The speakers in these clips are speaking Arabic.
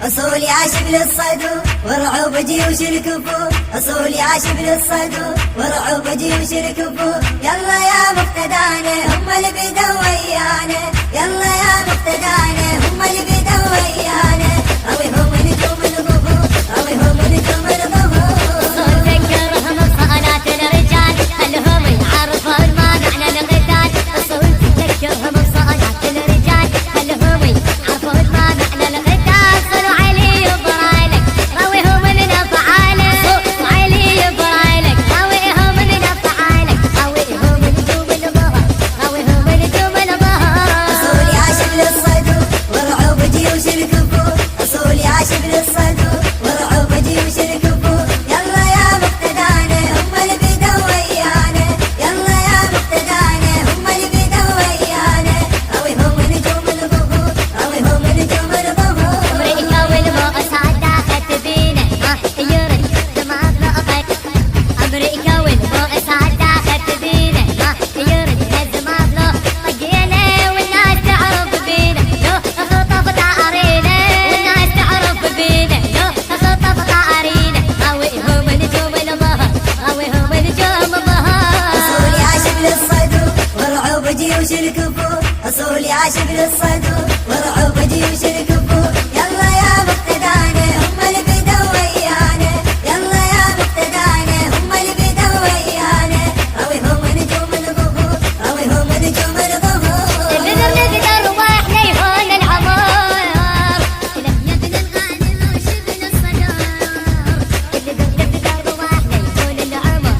أصول يا شبل الصدو ورعوب جيوش الكفو، أصول يا شبل الصدو ورعوب جيوش الكفو. يلا يا مقتدانا هم اللي بدوا ويانا، يلا يا مقتدانا هم اللي بدوا ويانا. أوي هم نجوم الظهور، أوي هم نجوم الظهور. أصول ذكرهم بصانات الرجال، خلهم يعرفون ما معنى القتال. أصول ذكرهم بصانات الرجال، خلهم يعرفون ما معنى القتال. صلوا علي وبرايلك رويهم لنا فعالك، وعلي وبرايلك رويهم لنا فعالك. رويهم نجوم الظهر، رويهم نجوم الظهر. أصول يا شبل الصدو ورعوب جيوش الكفو، أصول يا شبل الصدو ورعوب جيوش الكفو. يلا يا مقتدانا هم اللي بدوا ويانا، يلا يا مقتدانا هم اللي بدوا ويانا. أوي هم نجوم الظهور، أوي هم نجوم الظهور. أمريكا والبؤس عداخت بينا ما يرد دماغ نقطك. أمريكا والبؤس عداخت بينا ما يرد دماغ نقطقينا. والناس تعرف بينا لو خطف طارينا، والناس تعرف بينا لو خطف طارينا. رويهم نجوم الظهر، رويهم نجوم الظهر. أصول يا شبل الصدو ورعوب جيوش الكفو، أصول يا شبل الصدو ورعوب جيوش الكفو. يلا يا مقتدانا هم اللي بدوا ويانا، يلا يا مقتدانا هم اللي بدوا ويانا. أوي هم نجوم الظهور، أوي هم نجوم الظهور. نقدر واحنا يهون العمر، لم يبنى الغانم وشبل الصدر. نقدر واحنا يهون العمر،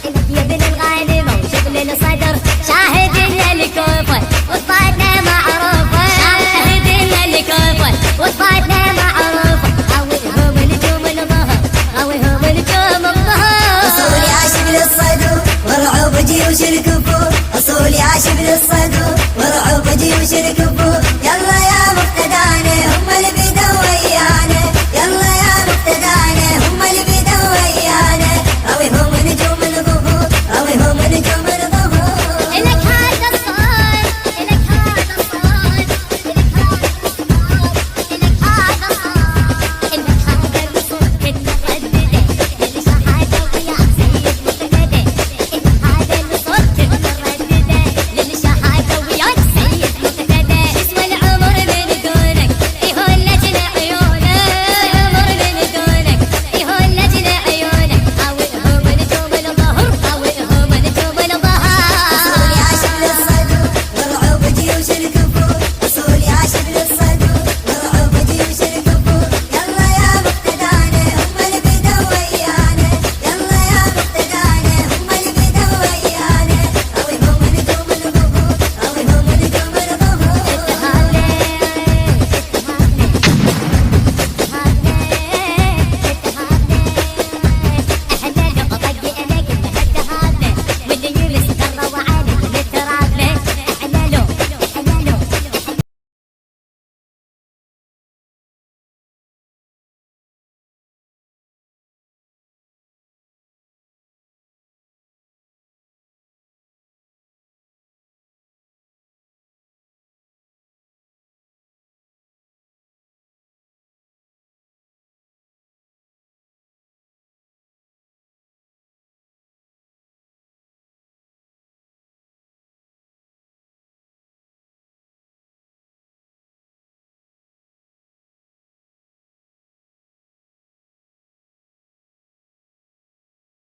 لم يبنى الغانم وشبل الصدر. شاهدنا الكفر وصفاتنا معروفة، شاهدنا الكفر وصفاتنا معروفة. رويهم نجوم الظهر، رويهم نجوم الظهر. أصول يا شبل الصدو ورعوب جيوش الكفو، أصول يا شبل الصدو ورعوب جيوش الكفو. يلا يا مقتدانا هم اللي